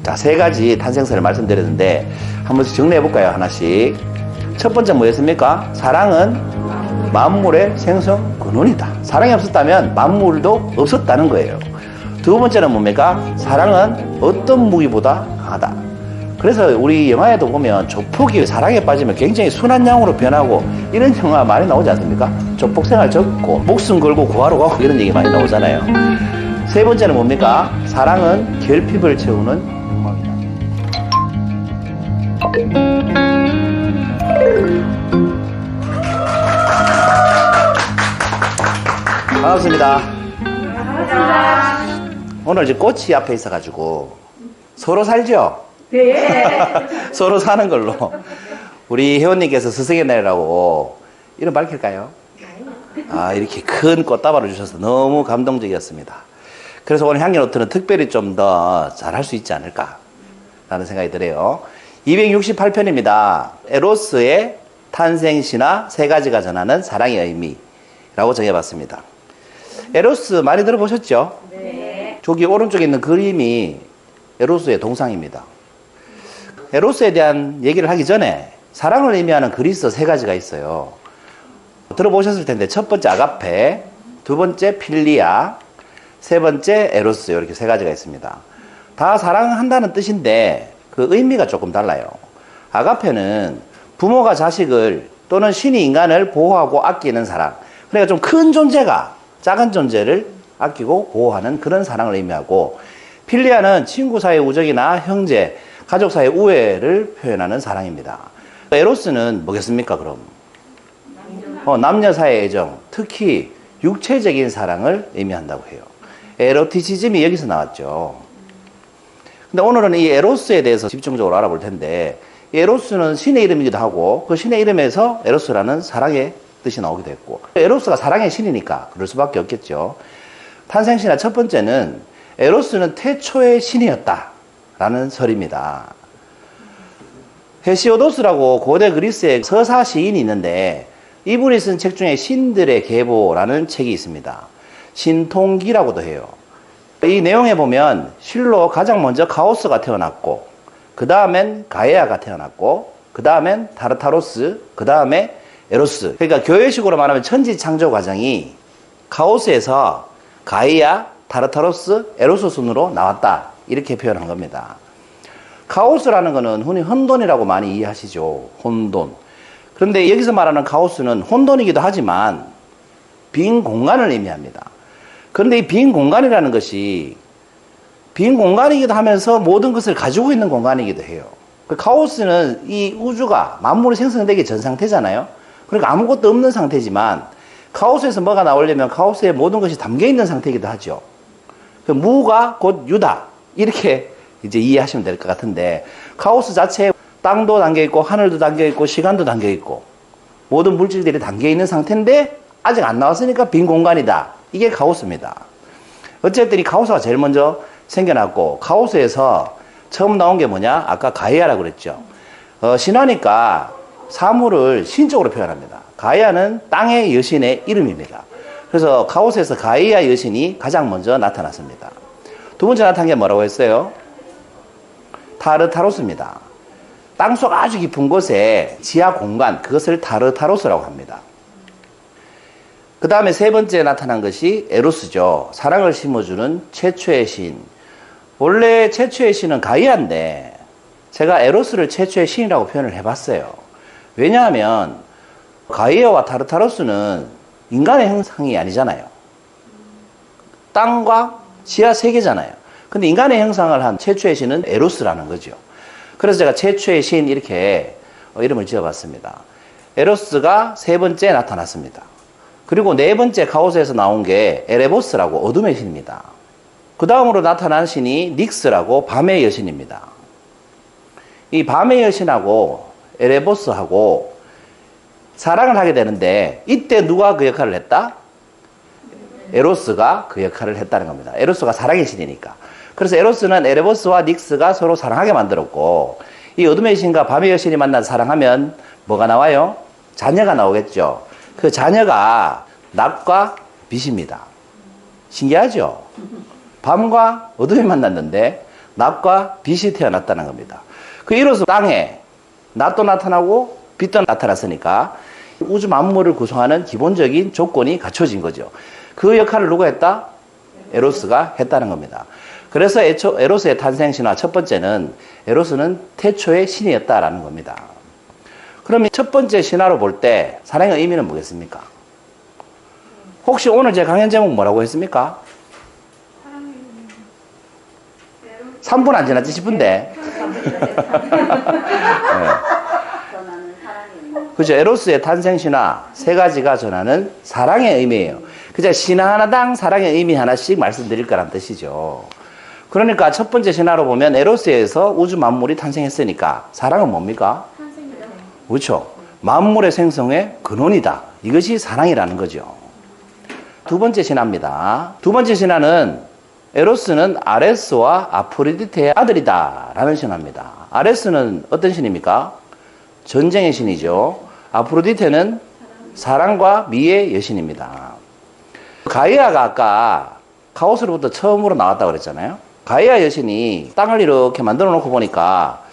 자, 세 가지 탄생설을 말씀드렸는데 한 번씩 정리해 볼까요? 하나씩. 첫 번째 뭐였습니까? 사랑은 만물의 생성 근원이다. 사랑이 없었다면 만물도 없었다는 거예요. 두 번째는 뭡니까? 사랑은 어떤 무기보다 강하다. 그래서 우리 영화에도 보면 조폭이 사랑에 빠지면 굉장히 순한 양으로 변하고 이런 영화 많이 나오지 않습니까? 조폭 생활 접고 목숨 걸고 구하러 가고 이런 얘기 많이 나오잖아요. 세 번째는 뭡니까? 사랑은 결핍을 채우는 욕망이다. 반갑습니다. 오늘 이제 꽃이 앞에 있어가지고 서로 살죠? 네. 서로 사는 걸로. 우리 회원님께서 스승의 날이라고 이름 밝힐까요? 아, 이렇게 큰 꽃다발을 주셔서 너무 감동적이었습니다. 그래서 오늘 향기노트는 특별히 좀 더 잘할 수 있지 않을까라는 생각이 들어요. 268편입니다. 에로스의 탄생시나 세 가지가 전하는 사랑의 의미라고 정해봤습니다. 에로스 많이 들어보셨죠? 네. 저기 오른쪽에 있는 그림이 에로스의 동상입니다. 에로스에 대한 얘기를 하기 전에 사랑을 의미하는 그리스 세 가지가 있어요. 들어보셨을 텐데 첫 번째 아가페, 두 번째 필리아, 세 번째 에로스, 이렇게 세 가지가 있습니다. 다 사랑한다는 뜻인데 그 의미가 조금 달라요. 아가페는 부모가 자식을 또는 신이 인간을 보호하고 아끼는 사랑. 그러니까 좀 큰 존재가 작은 존재를 아끼고 보호하는 그런 사랑을 의미하고, 필리아는 친구 사이의 우정이나 형제, 가족 사이의 우애를 표현하는 사랑입니다. 에로스는 뭐겠습니까, 그럼? 남녀 사이의 애정, 특히 육체적인 사랑을 의미한다고 해요. 에로티시즘이 여기서 나왔죠. 근데 오늘은 이 에로스에 대해서 집중적으로 알아볼 텐데, 이 에로스는 신의 이름이기도 하고 그 신의 이름에서 에로스라는 사랑의 뜻이 나오기도 했고, 에로스가 사랑의 신이니까 그럴 수밖에 없겠죠. 탄생신화 첫 번째는 에로스는 태초의 신이었다라는 설입니다. 헤시오도스라고 고대 그리스의 서사 시인이 있는데 이분이 쓴 책 중에 신들의 계보라는 책이 있습니다. 신통기라고도 해요. 이 내용에 보면 실로 가장 먼저 카오스가 태어났고, 그 다음엔 가이아가 태어났고, 그 다음엔 타르타로스, 그 다음에 에로스. 그러니까 교회식으로 말하면 천지 창조 과정이 카오스에서 가이아, 타르타로스, 에로스 순으로 나왔다, 이렇게 표현한 겁니다. 카오스라는 것은 흔히 혼돈이라고 많이 이해하시죠. 혼돈. 그런데 여기서 말하는 카오스는 혼돈이기도 하지만 빈 공간을 의미합니다. 그런데 이 빈 공간이라는 것이 빈 공간이기도 하면서 모든 것을 가지고 있는 공간이기도 해요. 그 카오스는 이 우주가 만물이 생성되기 전 상태잖아요. 그러니까 아무것도 없는 상태지만 카오스에서 뭐가 나오려면 카오스에 모든 것이 담겨 있는 상태이기도 하죠. 그 무가 곧 유다, 이렇게 이제 이해하시면 될 것 같은데, 카오스 자체에 땅도 담겨 있고 하늘도 담겨 있고 시간도 담겨 있고 모든 물질들이 담겨 있는 상태인데 아직 안 나왔으니까 빈 공간이다. 이게 카오스입니다. 어쨌든 이 카오스가 제일 먼저 생겨났고, 카오스에서 처음 나온 게 뭐냐? 아까 가이아라고 그랬죠. 신화니까 사물을 신적으로 표현합니다. 가이아는 땅의 여신의 이름입니다. 그래서 카오스에서 가이아 여신이 가장 먼저 나타났습니다. 두 번째 나타난 게 뭐라고 했어요? 타르타로스입니다. 땅속 아주 깊은 곳에 지하 공간, 그것을 타르타로스라고 합니다. 그 다음에 세 번째 나타난 것이 에로스죠. 사랑을 심어주는 최초의 신. 원래 최초의 신은 가이아인데 제가 에로스를 최초의 신이라고 표현을 해봤어요. 왜냐하면 가이아와 타르타로스는 인간의 형상이 아니잖아요. 땅과 지하 세계잖아요. 근데 인간의 형상을 한 최초의 신은 에로스라는 거죠. 그래서 제가 최초의 신 이렇게 이름을 지어봤습니다. 에로스가 세 번째 나타났습니다. 그리고 네 번째 카오스에서 나온 게 에레보스라고 어둠의 신입니다. 그 다음으로 나타난 신이 닉스라고 밤의 여신입니다. 이 밤의 여신하고 에레보스하고 사랑을 하게 되는데, 이때 누가 그 역할을 했다? 에로스가 그 역할을 했다는 겁니다. 에로스가 사랑의 신이니까. 그래서 에로스는 에레보스와 닉스가 서로 사랑하게 만들었고, 이 어둠의 신과 밤의 여신이 만나서 사랑하면 뭐가 나와요? 자녀가 나오겠죠. 그 자녀가 낮과 빛입니다. 신기하죠? 밤과 어둠이 만났는데 낫과 빛이 태어났다는 겁니다. 그 이로써 땅에 낫도 나타나고 빛도 나타났으니까 우주 만물을 구성하는 기본적인 조건이 갖춰진 거죠. 그 역할을 누가 했다? 에로스가 했다는 겁니다. 그래서 에로스의 탄생 신화 첫 번째는 에로스는 태초의 신이었다라는 겁니다. 그러면 첫 번째 신화로 볼 때 사랑의 의미는 뭐겠습니까? 혹시 오늘 제 강연 제목 뭐라고 했습니까? 3분 안 지났지 싶은데. 네. 그죠? 에로스의 탄생 신화 세 가지가 전하는 사랑의 의미예요. 그죠? 신화 하나당 사랑의 의미 하나씩 말씀드릴 거란 뜻이죠. 그러니까 첫 번째 신화로 보면 에로스에서 우주 만물이 탄생했으니까 사랑은 뭡니까? 그렇죠. 만물의 생성의 근원이다. 이것이 사랑이라는 거죠. 두 번째 신화입니다. 두 번째 신화는 에로스는 아레스와 아프로디테의 아들이다라는 신화입니다. 아레스는 어떤 신입니까? 전쟁의 신이죠. 아프로디테는 사랑과 미의 여신입니다. 가이아가 아까 카오스로부터 처음으로 나왔다고 그랬잖아요. 가이아 여신이 땅을 이렇게 만들어 놓고 보니까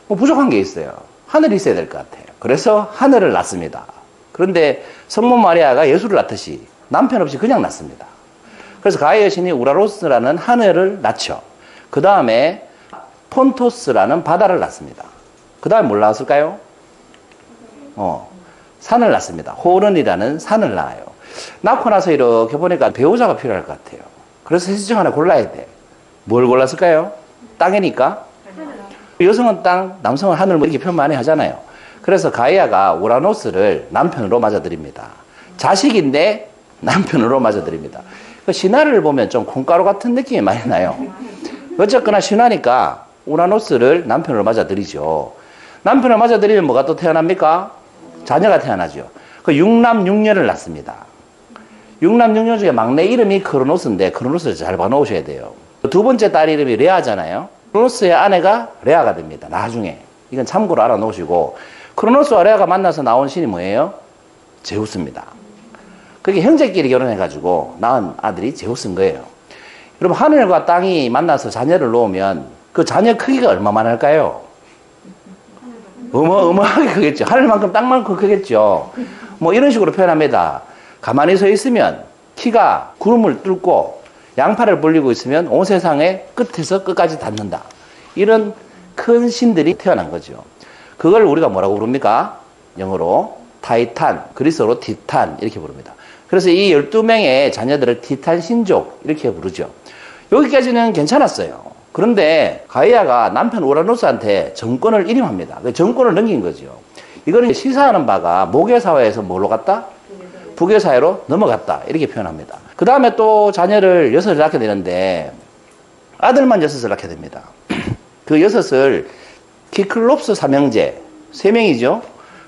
뭐 부족한 게 있어요. 하늘이 있어야 될 것 같아요. 그래서 하늘을 낳습니다. 그런데 성모 마리아가 예수를 낳듯이 남편 없이 그냥 낳습니다. 그래서 가이아 여신이 우라노스라는 하늘을 낳죠. 그 다음에 폰토스라는 바다를 낳습니다. 그 다음에 뭘 낳았을까요? 산을 낳습니다. 호른이라는 산을 낳아요. 낳고 나서 이렇게 보니까 배우자가 필요할 것 같아요. 그래서 셋 중 하나 골라야 돼. 뭘 골랐을까요? 땅이니까. 여성은 땅, 남성은 하늘 뭐 이렇게 표현 많이 하잖아요. 그래서 가이아가 우라노스를 남편으로 맞아들입니다. 자식인데 남편으로 맞아들입니다. 그 신화를 보면 좀 콩가루 같은 느낌이 많이 나요. 어쨌거나 신화니까 우라노스를 남편으로 맞아들이죠. 남편을 맞아들이면 뭐가 또 태어납니까? 자녀가 태어나죠. 그 육남 육녀를 낳습니다. 육남 육녀 중에 막내 이름이 크로노스인데 크로노스를 잘 봐놓으셔야 돼요. 두 번째 딸 이름이 레아잖아요. 크로노스의 아내가 레아가 됩니다. 나중에. 이건 참고로 알아놓으시고 크로노스와 레아가 만나서 나온 신이 뭐예요? 제우스입니다. 그게 형제끼리 결혼해가지고 낳은 아들이 제우스인 거예요. 여러분 하늘과 땅이 만나서 자녀를 놓으면 그 자녀 크기가 얼마만 할까요? 어마어마하게 크겠죠. 하늘만큼 땅만큼 크겠죠. 뭐 이런 식으로 표현합니다. 가만히 서 있으면 키가 구름을 뚫고 양팔을 벌리고 있으면 온 세상의 끝에서 끝까지 닿는다. 이런 큰 신들이 태어난 거죠. 그걸 우리가 뭐라고 부릅니까? 영어로 타이탄, 그리스어로 티탄 이렇게 부릅니다. 그래서 이 12명의 자녀들을 티탄 신족 이렇게 부르죠. 여기까지는 괜찮았어요. 그런데 가이아가 남편 우라노스한테 정권을 이임합니다. 정권을 넘긴 거죠. 이거는 시사하는 바가 모계사회에서 뭘로 갔다? 부계사회로 넘어갔다. 이렇게 표현합니다. 그 다음에 또 자녀를 6을 낳게 되는데 아들만 6을 낳게 됩니다. 그 6을 키클롭스 삼형제 3명이죠.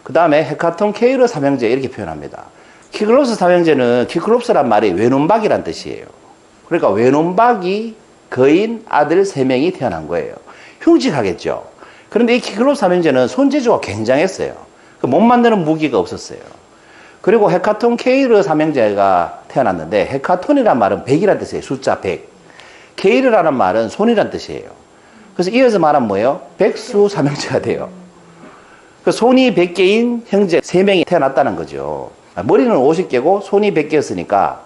그 다음에 헤카톤 케이르 삼형제 이렇게 표현합니다. 키클롭스 삼형제는 키클롭스란 말이 외눈박이란 뜻이에요. 그러니까 외눈박이 거인 아들 3명이 태어난 거예요. 흉측하겠죠. 그런데 이 키클롭스 삼형제는 손재주가 굉장했어요. 못 만드는 무기가 없었어요. 그리고 헤카톤 케이르 삼형제가 태어났는데 헤카톤이란 말은 100이란 뜻이에요. 숫자 100. 케이르라는 말은 손이란 뜻이에요. 그래서 이어서 말하면 뭐예요? 백수 삼형제가 돼요. 그 손이 100개인 형제 3명이 태어났다는 거죠. 머리는 50개고 손이 100개였으니까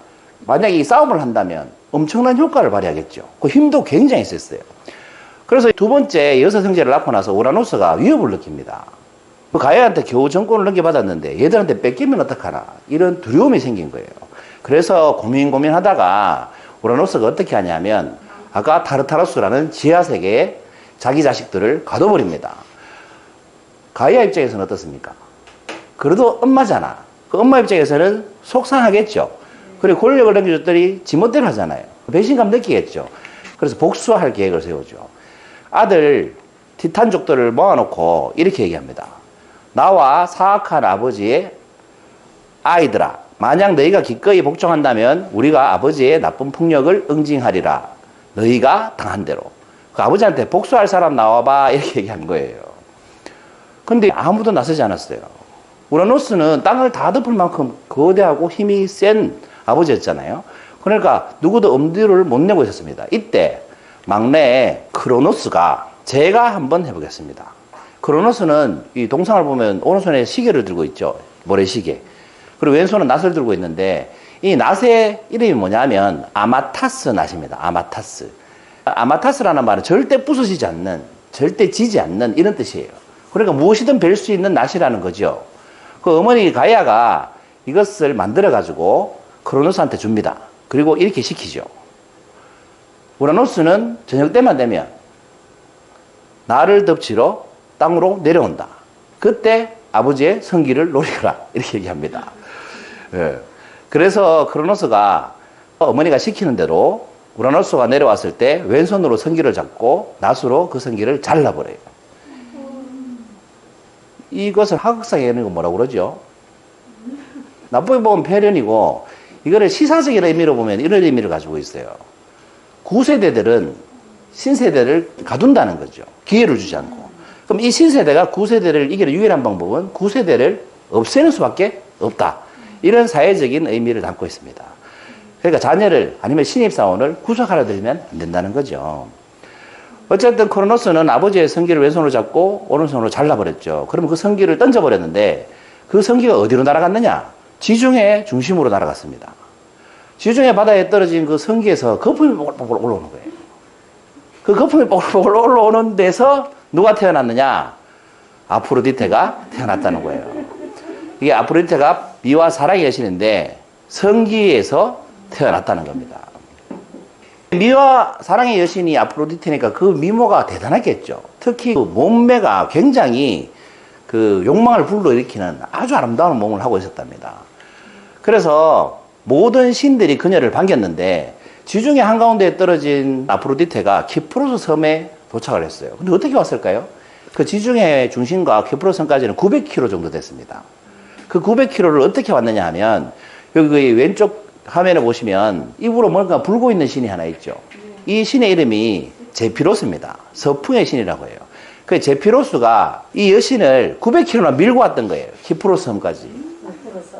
만약에 이 싸움을 한다면 엄청난 효과를 발휘하겠죠. 그 힘도 굉장히 셌어요. 그래서 두 번째 6 형제를 낳고 나서 우라노스가 위협을 느낍니다. 그 가야한테 겨우 정권을 넘겨받았는데 얘들한테 뺏기면 어떡하나 이런 두려움이 생긴 거예요. 그래서 고민하다가 우라노스가 어떻게 하냐면 아까 타르타로스라는 지하세계에 자기 자식들을 가둬버립니다. 가이아 입장에서는 어떻습니까? 그래도 엄마잖아. 그 엄마 입장에서는 속상하겠죠. 그리고 권력을 넘겨줬더니 지멋대로 하잖아요. 배신감 느끼겠죠. 그래서 복수할 계획을 세우죠. 아들 티탄족들을 모아놓고 이렇게 얘기합니다. 나와 사악한 아버지의 아이들아, 만약 너희가 기꺼이 복종한다면 우리가 아버지의 나쁜 폭력을 응징하리라. 너희가 당한 대로. 그 아버지한테 복수할 사람 나와봐 이렇게 얘기한 거예요. 근데 아무도 나서지 않았어요. 우라노스는 땅을 다 덮을 만큼 거대하고 힘이 센 아버지였잖아요. 그러니까 누구도 엄두를 못 내고 있었습니다. 이때 막내 크로노스가 제가 한번 해보겠습니다. 크로노스는 이 동상을 보면 오른손에 시계를 들고 있죠. 모래시계. 그리고 왼손은 낫을 들고 있는데 이 낫의 이름이 뭐냐면 아마타스 낫입니다. 아마타스. 아마타스라는 말은 절대 부서지지 않는, 절대 지지 않는 이런 뜻이에요. 그러니까 무엇이든 뵐 수 있는 낫이라는 거죠. 그 어머니 가야가 이것을 만들어가지고 크로노스한테 줍니다. 그리고 이렇게 시키죠. 우라노스는 저녁 때만 되면 나를 덮치러 땅으로 내려온다. 그때 아버지의 성기를 노리거라. 이렇게 얘기합니다. 예. 그래서 크로노스가 어머니가 시키는 대로 우라노스가 내려왔을 때 왼손으로 성기를 잡고 낫으로 그 성기를 잘라버려요. 이것을 하극상에 있는 건 뭐라고 그러죠? 나쁘게 보면 폐련이고, 이거를 시사적인 의미로 보면 이런 의미를 가지고 있어요. 구세대들은 신세대를 가둔다는 거죠. 기회를 주지 않고. 그럼 이 신세대가 구세대를 이기는 유일한 방법은 구세대를 없애는 수밖에 없다. 이런 사회적인 의미를 담고 있습니다. 그러니까 자녀를 아니면 신입사원을 구속하려 들면 안 된다는 거죠. 어쨌든 크로노스는 아버지의 성기를 왼손으로 잡고 오른손으로 잘라버렸죠. 그러면 그 성기를 던져버렸는데 그 성기가 어디로 날아갔느냐? 지중해 중심으로 날아갔습니다. 지중해 바다에 떨어진 그 성기에서 거품이 뽀글뽀글 올라오는 거예요. 그 거품이 뽀글뽀글 올라오는 데서 누가 태어났느냐? 아프로디테가 태어났다는 거예요. 이게 아프로디테가 미와 사랑의 여신인데 성기에서 태어났다는 겁니다. 미와 사랑의 여신이 아프로디테니까 그 미모가 대단했겠죠. 특히 그 몸매가 굉장히 그 욕망을 불러일으키는 아주 아름다운 몸을 하고 있었답니다. 그래서 모든 신들이 그녀를 반겼는데 지중해 한가운데에 떨어진 아프로디테가 키프로스 섬에 도착을 했어요. 근데 어떻게 왔을까요? 그 지중해 중심과 키프로스 섬까지는 900km 정도 됐습니다. 그 900km를 어떻게 왔느냐 하면 여기 왼쪽 화면에 보시면 입으로 뭔가 불고 있는 신이 하나 있죠. 이 신의 이름이 제피로스입니다. 서풍의 신이라고 해요. 그 제피로스가 이 여신을 900km나 밀고 왔던 거예요. 키프로스 섬까지.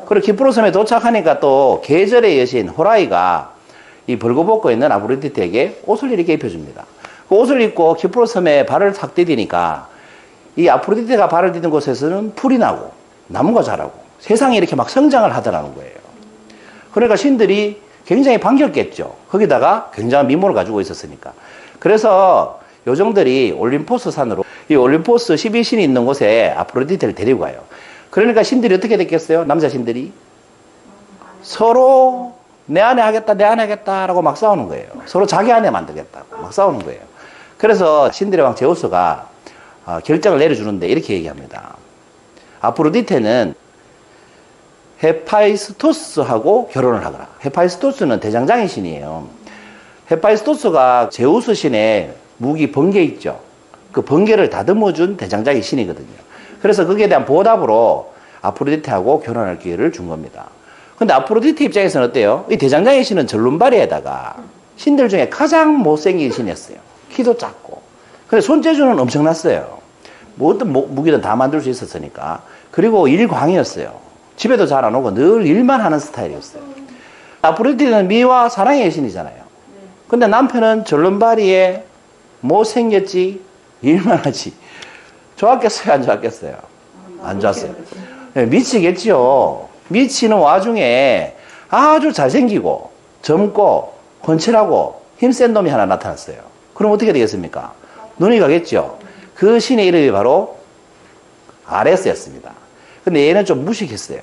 그리고 키프로스 섬에 도착하니까 또 계절의 여신 호라이가 이 벌거벗고 있는 아프로디테에게 옷을 이렇게 입혀줍니다. 그 옷을 입고 키프로스 섬에 발을 탁 디디니까 이 아프로디테가 발을 디딘 곳에서는 풀이 나고 나무가 자라고 세상이 이렇게 막 성장을 하더라는 거예요. 그러니까 신들이 굉장히 반겼겠죠. 거기다가 굉장한 미모를 가지고 있었으니까. 그래서 요정들이 올림포스 산으로, 이 올림포스 12신이 있는 곳에 아프로디테를 데리고 가요. 그러니까 신들이 어떻게 됐겠어요? 남자 신들이 서로 내 안에 하겠다, 내 안에 하겠다라고 막 싸우는 거예요. 서로 자기 안에 만들겠다고 막 싸우는 거예요. 그래서 신들의 왕 제우스가 결정을 내려주는데 이렇게 얘기합니다. 아프로디테는 헤파이스토스하고 결혼을 하거라. 헤파이스토스는 대장장이 신이에요. 헤파이스토스가 제우스 신의 무기 번개 있죠. 그 번개를 다듬어준 대장장이 신이거든요. 그래서 거기에 대한 보답으로 아프로디테하고 결혼할 기회를 준 겁니다. 근데 아프로디테 입장에서는 어때요? 이 대장장이 신은 절름발이에다가 신들 중에 가장 못생긴 신이었어요. 키도 작고. 근데 손재주는 엄청났어요. 뭐 어떤 무기든 다 만들 수 있었으니까. 그리고 일광이었어요. 집에도 잘 안 오고 늘 일만 하는 스타일이었어요. 아프로디테는 미와 사랑의 여신이잖아요. 근데 남편은 절름발이에 못생겼지, 일만 하지. 좋았겠어요, 안 좋았겠어요? 안 좋았어요. 네, 미치겠죠. 미치는 와중에 아주 잘생기고 젊고 건칠하고 힘센 놈이 하나 나타났어요. 그럼 어떻게 되겠습니까? 눈이 가겠죠. 그 신의 이름이 바로 아레스였습니다. 근데 얘는 좀 무식했어요.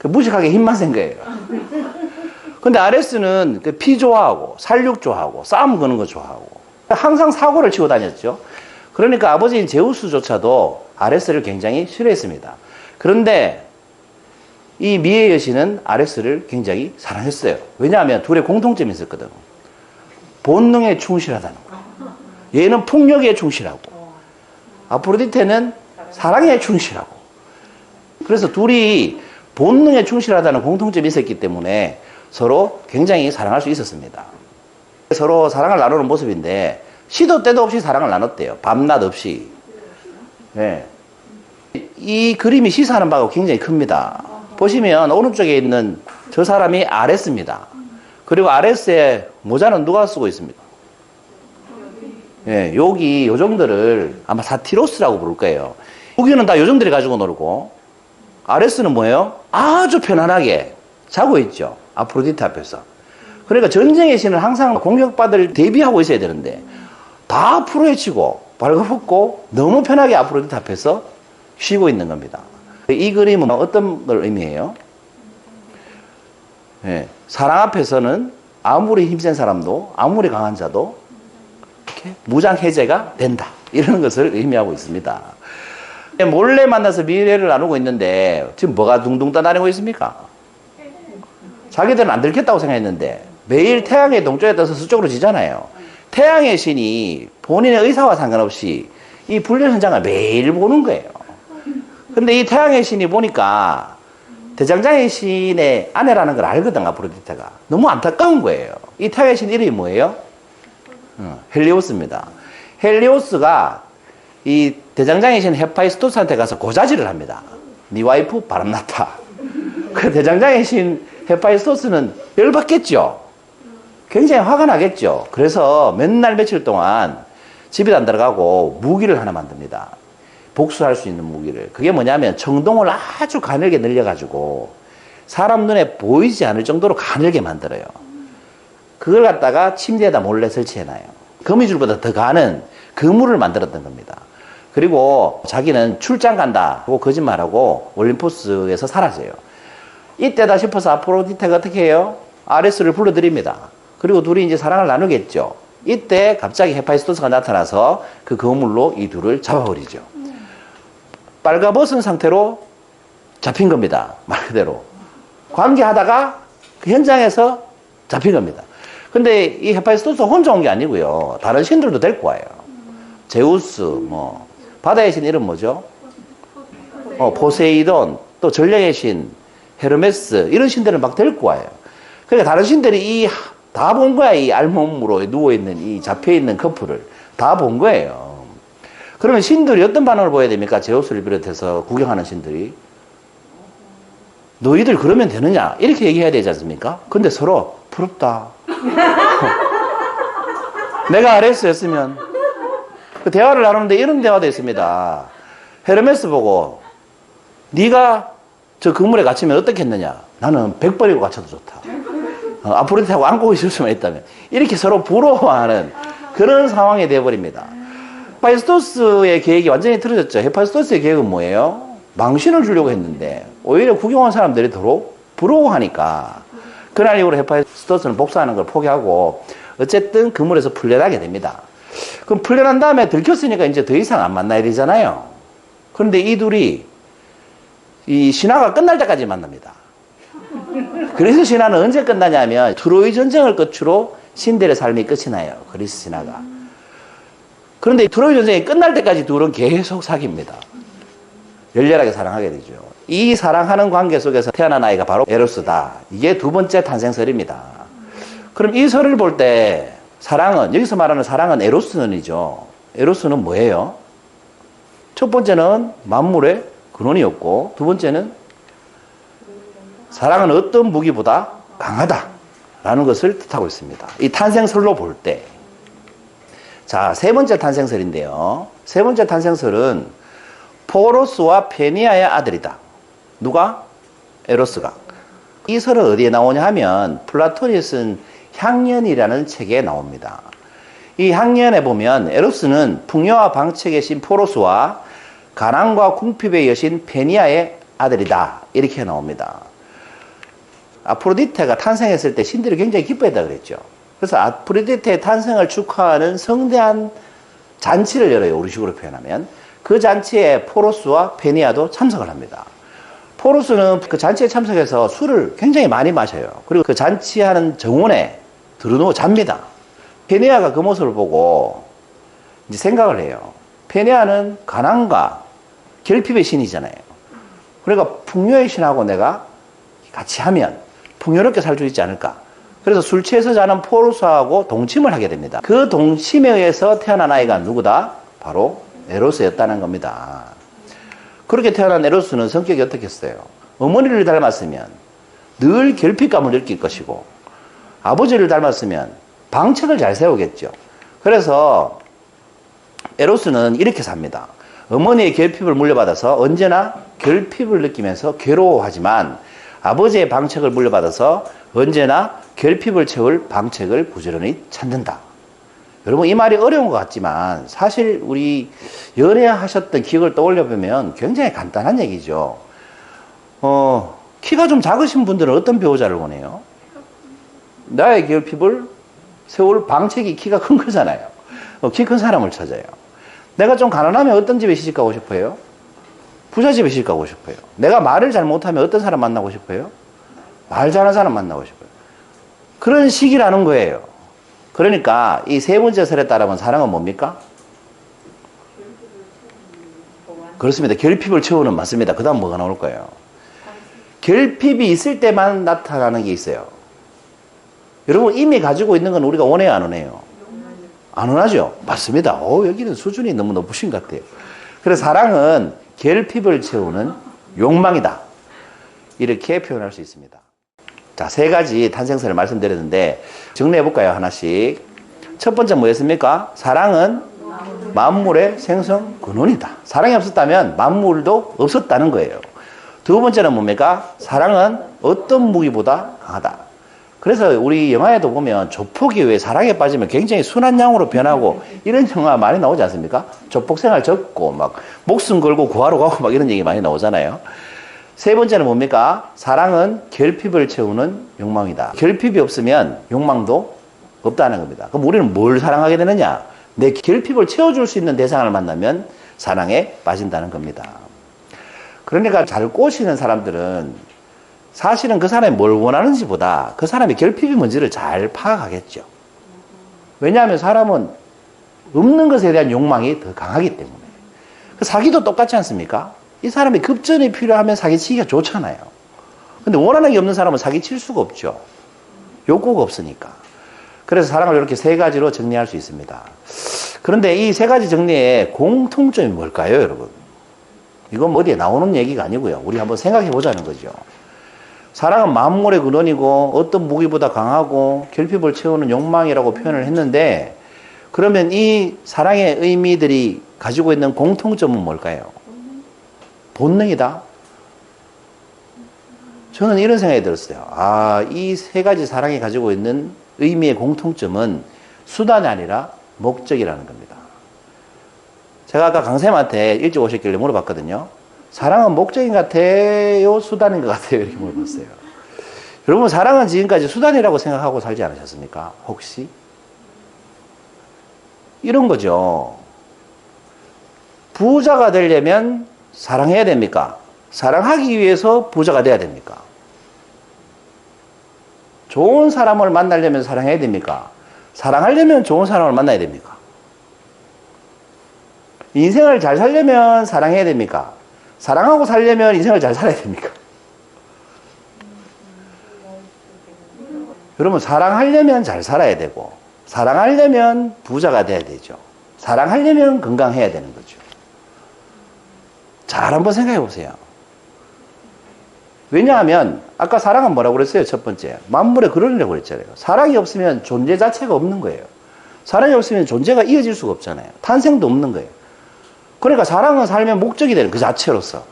무식하게 힘만 센 거예요. 근데 아레스는 피 좋아하고 살육 좋아하고 싸움 거는 거 좋아하고 항상 사고를 치고 다녔죠. 그러니까 아버지인 제우스조차도 아레스를 굉장히 싫어했습니다. 그런데 이 미의 여신은 아레스를 굉장히 사랑했어요. 왜냐하면 둘의 공통점이 있었거든. 본능에 충실하다는 거예요. 얘는 폭력에 충실하고 아프로디테는 사랑에 충실하고. 그래서 둘이 본능에 충실하다는 공통점이 있었기 때문에 서로 굉장히 사랑할 수 있었습니다. 서로 사랑을 나누는 모습인데 시도 때도 없이 사랑을 나눴대요. 밤낮 없이. 네. 이 그림이 시사하는 바가 굉장히 큽니다. 보시면 오른쪽에 있는 저 사람이 아레스입니다. 그리고 아레스의 모자는 누가 쓰고 있습니까? 예, 여기 요정들을 아마 사티로스라고 부를 거예요. 여기는 다 요정들이 가지고 놀고, 아레스는 뭐예요? 아주 편안하게 자고 있죠. 아프로디테 앞에서. 그러니까 전쟁의 신은 항상 공격받을 대비하고 있어야 되는데, 다 풀어헤치고, 발가벗고, 너무 편하게 아프로디테 앞에서 쉬고 있는 겁니다. 이 그림은 어떤 걸 의미해요? 예, 사랑 앞에서는 아무리 힘센 사람도, 아무리 강한 자도 이렇게 무장해제가 된다. 이런 것을 의미하고 있습니다. 몰래 만나서 미래를 나누고 있는데 지금 뭐가 둥둥 떠다니고 있습니까? 자기들은 안 들켰다고 생각했는데 매일 태양의 동쪽에 떠서 서쪽으로 지잖아요. 태양의 신이 본인의 의사와 상관없이 이 불륜 현장을 매일 보는 거예요. 근데 이 태양의 신이 보니까 대장장의 신의 아내라는 걸 알거든, 아프로디테가. 너무 안타까운 거예요. 이 태양의 신 이름이 뭐예요? 헬리오스입니다. 헬리오스가 이 대장장의 신 헤파이스토스한테 가서 고자질을 합니다. 네 와이프 바람났다. 그 대장장의 신 헤파이스토스는 열받겠죠. 굉장히 화가 나겠죠. 그래서 몇 날 며칠 동안 집에 안 들어가고 무기를 하나 만듭니다. 복수할 수 있는 무기를. 그게 뭐냐면 청동을 아주 가늘게 늘려가지고 사람 눈에 보이지 않을 정도로 가늘게 만들어요. 그걸 갖다가 침대에다 몰래 설치해놔요. 거미줄보다 더 가는 그물을 만들었던 겁니다. 그리고 자기는 출장 간다 하고 거짓말하고 올림포스에서 사라져요. 이때다 싶어서 아프로디테가 어떻게 해요? 아레스를 불러들입니다. 그리고 둘이 이제 사랑을 나누겠죠. 이때 갑자기 헤파이스토스가 나타나서 그 거물로 이 둘을 잡아버리죠. 빨가벗은 상태로 잡힌 겁니다. 말 그대로. 관계하다가 그 현장에서 잡힌 겁니다. 근데 이 헤파이스토스 혼자 온 게 아니고요. 다른 신들도 데리고 와요. 제우스, 바다의 신 이름 뭐죠? 포세이돈, 또 전령의 신, 헤르메스, 이런 신들을 막 데리고 와요. 그러니까 다른 신들이 다 본 거야. 이 알몸으로 누워있는 이 잡혀있는 커플을. 다 본 거예요. 그러면 신들이 어떤 반응을 보여야 됩니까? 제우스를 비롯해서 구경하는 신들이. 너희들 그러면 되느냐? 이렇게 얘기해야 되지 않습니까? 근데 서로 부럽다. 내가 아레스였으면. 그 대화를 나누는데 이런 대화도 있습니다. 헤르메스 보고 네가 저 그물에 갇히면 어떻겠느냐? 나는 100번이고 갇혀도 좋다. 아프로디테하고 안고 있을 수만 있다면. 이렇게 서로 부러워하는 그런 상황이 되어버립니다. 헤파이스토스의 계획이 완전히 틀어졌죠. 헤파이스토스의 계획은 뭐예요? 망신을 주려고 했는데 오히려 구경한 사람들이 더 부러워하니까 그날 이후로 헤파이스토스는 복수하는 걸 포기하고 어쨌든 그물에서 풀려나게 됩니다. 그럼 풀려난 다음에 들켰으니까 이제 더 이상 안 만나야 되잖아요. 그런데 이 둘이 이 신화가 끝날 때까지 만납니다. 그래서 신화는 언제 끝나냐면 트로이 전쟁을 끝으로 신들의 삶이 끝이 나요. 그리스 신화가. 그런데 트로이 전쟁이 끝날 때까지 둘은 계속 사귀입니다. 열렬하게 사랑하게 되죠. 이 사랑하는 관계 속에서 태어난 아이가 바로 에로스다. 이게 두 번째 탄생설입니다. 그럼 이 설을 볼 때 사랑은, 여기서 말하는 사랑은 에로스는이죠. 에로스는 뭐예요? 첫 번째는 만물의 근원이었고, 두 번째는 사랑은 어떤 무기보다 강하다라는 것을 뜻하고 있습니다. 이 탄생설로 볼 때. 자, 세 번째 탄생설인데요. 세 번째 탄생설은 포로스와 페니아의 아들이다. 누가? 에로스가. 이 설은 어디에 나오냐 하면 플라톤이 쓴 향연이라는 책에 나옵니다. 이 향연에 보면 에로스는 풍요와 방책의 신 포로스와 가난과 궁핍의 여신 페니아의 아들이다. 이렇게 나옵니다. 아프로디테가 탄생했을 때 신들이 굉장히 기뻐했다 그랬죠. 그래서 아프로디테의 탄생을 축하하는 성대한 잔치를 열어요. 우리식으로 표현하면. 그 잔치에 포로스와 페니아도 참석을 합니다. 포로스는 그 잔치에 참석해서 술을 굉장히 많이 마셔요. 그리고 그 잔치하는 정원에 들어누워 잡니다. 페니아가 그 모습을 보고 이제 생각을 해요. 페니아는 가난과 결핍의 신이잖아요. 그러니까 풍요의 신하고 내가 같이 하면 풍요롭게 살 수 있지 않을까. 그래서 술 취해서 자는 포로스하고 동침을 하게 됩니다. 그 동침에 의해서 태어난 아이가 누구다? 바로 에로스였다는 겁니다. 그렇게 태어난 에로스는 성격이 어떻겠어요? 어머니를 닮았으면 늘 결핍감을 느낄 것이고, 아버지를 닮았으면 방책을 잘 세우겠죠. 그래서 에로스는 이렇게 삽니다. 어머니의 결핍을 물려받아서 언제나 결핍을 느끼면서 괴로워하지만 아버지의 방책을 물려받아서 언제나 결핍을 채울 방책을 부지런히 찾는다. 여러분, 이 말이 어려운 것 같지만 사실 우리 연애하셨던 기억을 떠올려보면 굉장히 간단한 얘기죠. 키가 좀 작으신 분들은 어떤 배우자를 원해요? 나의 결핍을 세울 방책이 키가 큰 거잖아요. 키 큰 사람을 찾아요. 내가 좀 가난하면 어떤 집에 시집 가고 싶어요? 부자 집에 시집 가고 싶어요. 내가 말을 잘 못하면 어떤 사람 만나고 싶어요? 말 잘하는 사람 만나고 싶어요. 그런 식이라는 거예요. 그러니까 이 세 번째 설에 따르면 사랑은 뭡니까? 그렇습니다. 결핍을 채우는, 맞습니다. 그 다음 뭐가 나올 거예요? 결핍이 있을 때만 나타나는 게 있어요. 여러분, 이미 가지고 있는 건 우리가 원해요, 안 원해요? 안 원하죠? 맞습니다. 여기는 수준이 너무 높으신 것 같아요. 그래서 사랑은 결핍을 채우는 욕망이다. 이렇게 표현할 수 있습니다. 자, 세 가지 탄생설을 말씀드렸는데 정리해볼까요? 하나씩. 첫 번째 뭐였습니까? 사랑은 만물의 생성 근원이다. 사랑이 없었다면 만물도 없었다는 거예요. 두 번째는 뭡니까? 사랑은 어떤 무기보다 강하다. 그래서 우리 영화에도 보면 조폭이 왜 사랑에 빠지면 굉장히 순한 양으로 변하고 이런 영화 많이 나오지 않습니까? 조폭 생활 접고 막 목숨 걸고 구하러 가고 막 이런 얘기 많이 나오잖아요. 세 번째는 뭡니까? 사랑은 결핍을 채우는 욕망이다. 결핍이 없으면 욕망도 없다는 겁니다. 그럼 우리는 뭘 사랑하게 되느냐? 내 결핍을 채워줄 수 있는 대상을 만나면 사랑에 빠진다는 겁니다. 그러니까 잘 꼬시는 사람들은 사실은 그 사람이 뭘 원하는지 보다 그 사람의 결핍이 뭔지를 잘 파악하겠죠. 왜냐하면 사람은 없는 것에 대한 욕망이 더 강하기 때문에. 사기도 똑같지 않습니까? 이 사람이 급전이 필요하면 사기치기가 좋잖아요. 근데 원하는 게 없는 사람은 사기칠 수가 없죠. 욕구가 없으니까. 그래서 사랑을 이렇게 세 가지로 정리할 수 있습니다. 그런데 이 세 가지 정리의 공통점이 뭘까요, 여러분? 이건 어디에 나오는 얘기가 아니고요. 우리 한번 생각해 보자는 거죠. 사랑은 만물의 근원이고 어떤 무기보다 강하고 결핍을 채우는 욕망이라고 표현을 했는데, 그러면 이 사랑의 의미들이 가지고 있는 공통점은 뭘까요? 본능이다. 저는 이런 생각이 들었어요. 이 세 가지 사랑이 가지고 있는 의미의 공통점은 수단이 아니라 목적이라는 겁니다. 제가 아까 강쌤한테 일찍 오셨길래 물어봤거든요. 사랑은 목적인 것 같아요? 수단인 것 같아요? 이렇게 물어봤어요. 여러분, 사랑은 지금까지 수단이라고 생각하고 살지 않으셨습니까? 혹시? 이런 거죠. 부자가 되려면 사랑해야 됩니까? 사랑하기 위해서 부자가 돼야 됩니까? 좋은 사람을 만나려면 사랑해야 됩니까? 사랑하려면 좋은 사람을 만나야 됩니까? 인생을 잘 살려면 사랑해야 됩니까? 사랑하고 살려면 인생을 잘 살아야 됩니까? 여러분, 사랑하려면 잘 살아야 되고, 사랑하려면 부자가 돼야 되죠. 사랑하려면 건강해야 되는 거죠. 잘 한번 생각해 보세요. 왜냐하면 아까 사랑은 뭐라고 그랬어요? 첫 번째, 만물의 근원이라고 그랬잖아요. 사랑이 없으면 존재 자체가 없는 거예요. 사랑이 없으면 존재가 이어질 수가 없잖아요. 탄생도 없는 거예요. 그러니까 사랑은 삶의 목적이 되는 그 자체로서.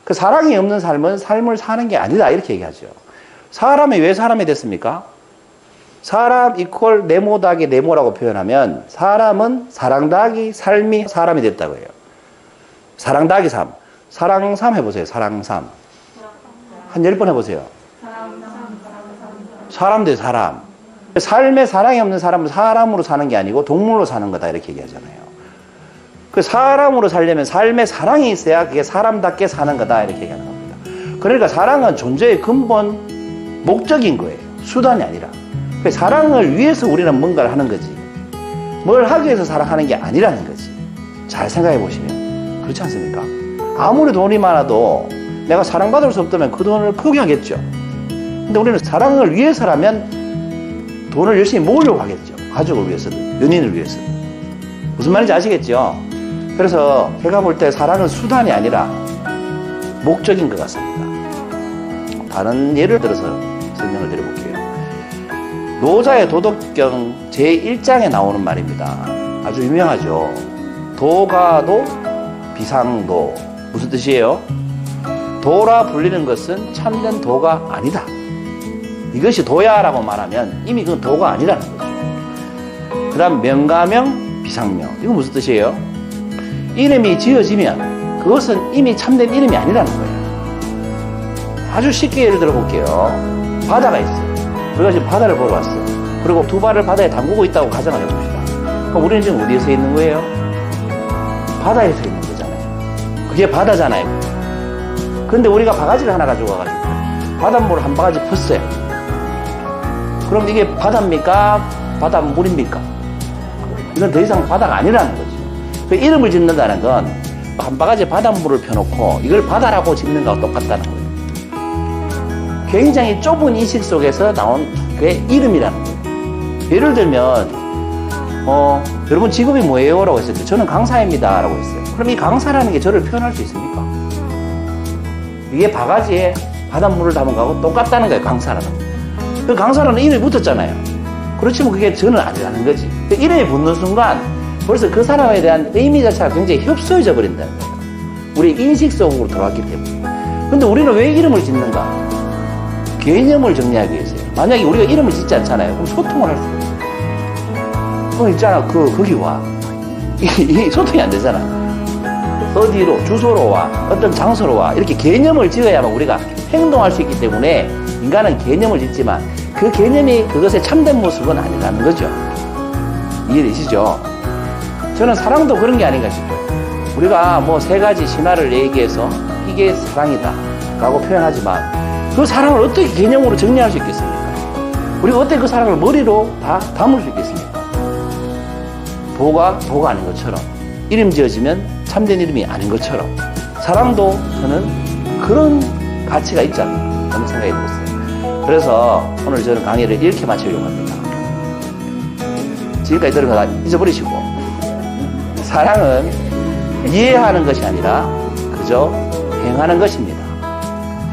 그 사랑이 없는 삶은 삶을 사는 게 아니다, 이렇게 얘기하죠. 사람이 왜 사람이 됐습니까? 사람 이퀄 네모 더하기 네모라고 표현하면 사람은 사랑 더하기 삶이 사람이 됐다고 해요. 사랑 더하기 삶. 사랑 삶 해보세요. 사랑 삶. 한 10번 해보세요. 사람 대 사람. 삶에 사랑이 없는 사람은 사람으로 사는 게 아니고 동물로 사는 거다, 이렇게 얘기하잖아요. 그 사람으로 살려면 삶에 사랑이 있어야 그게 사람답게 사는 거다, 이렇게 얘기하는 겁니다. 그러니까 사랑은 존재의 근본 목적인 거예요. 수단이 아니라. 사랑을 위해서 우리는 뭔가를 하는 거지, 뭘 하기 위해서 사랑하는 게 아니라는 거지. 잘 생각해 보시면 그렇지 않습니까? 아무리 돈이 많아도 내가 사랑받을 수 없다면 그 돈을 포기하겠죠. 근데 우리는 사랑을 위해서라면 돈을 열심히 모으려고 하겠죠. 가족을 위해서든 연인을 위해서든. 무슨 말인지 아시겠죠? 그래서 제가 볼 때 사랑은 수단이 아니라 목적인 것 같습니다. 다른 예를 들어서 설명을 드려볼게요. 노자의 도덕경 제1장에 나오는 말입니다. 아주 유명하죠. 도가도 비상도. 무슨 뜻이에요? 도라 불리는 것은 참된 도가 아니다. 이것이 도야라고 말하면 이미 그건 도가 아니라는 거죠. 그 다음 명가명 비상명. 이건 무슨 뜻이에요? 이름이 지어지면 그것은 이미 참된 이름이 아니라는 거예요. 아주 쉽게 예를 들어 볼게요. 바다가 있어요. 우리가 지금 바다를 보러 왔어요. 그리고 두 발을 바다에 담그고 있다고 가정을 해봅시다. 그럼 우리는 지금 어디에 서 있는 거예요? 바다에 서 있는 거잖아요. 그게 바다잖아요. 그런데 우리가 바가지를 하나 가지고 와가지고 바닷물을 한 바가지 폈어요. 그럼 이게 바다입니까? 바닷물입니까? 이건 더 이상 바다가 아니라는 거죠. 그 이름을 짓는다는 건 한 바가지 바닷물을 펴놓고 이걸 바다라고 짓는 거와 똑같다는 거예요. 굉장히 좁은 인식 속에서 나온 그게 이름이라는 거예요. 예를 들면 여러분 직업이 뭐예요? 라고 했을 때 저는 강사입니다 라고 했어요. 그럼 이 강사라는 게 저를 표현할 수 있습니까? 이게 바가지에 바닷물을 담은 거하고 똑같다는 거예요. 강사라는 거. 그 강사라는 이름이 붙었잖아요. 그렇지만 그게 저는 아니라는 거지. 그 이름이 붙는 순간 벌써 그 사람에 대한 의미 자체가 굉장히 협소해져 버린다는 거예요. 우리 인식 속으로 들어왔기 때문에. 근데 우리는 왜 이름을 짓는가? 개념을 정리하기 위해서요. 만약에 우리가 이름을 짓지 않잖아요. 그럼 소통을 할 수가 없어요. 있잖아. 거기 와. 이 소통이 안 되잖아. 어디로, 주소로 와, 어떤 장소로 와. 이렇게 개념을 지어야만 우리가 행동할 수 있기 때문에 인간은 개념을 짓지만 그 개념이 그것의 참된 모습은 아니라는 거죠. 이해되시죠? 저는 사랑도 그런 게 아닌가 싶어요. 우리가 뭐 세 가지 신화를 얘기해서 이게 사랑이다 라고 표현하지만 그 사랑을 어떻게 개념으로 정리할 수 있겠습니까? 우리가 어떻게 그 사랑을 머리로 다 담을 수 있겠습니까? 도가 아닌 것처럼 이름 지어지면 참된 이름이 아닌 것처럼 사랑도 저는 그런 가치가 있지 않나 그런 생각이 들었어요. 그래서 오늘 저는 강의를 이렇게 마치려고 합니다. 지금까지 들은 거 다 잊어버리시고 사랑은 이해하는 것이 아니라 그저 행하는 것입니다.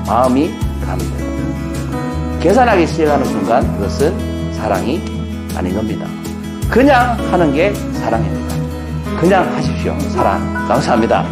마음이 가는 대로. 계산하기 시작하는 순간 그것은 사랑이 아닌 겁니다. 그냥 하는 게 사랑입니다. 그냥 하십시오. 사랑. 감사합니다.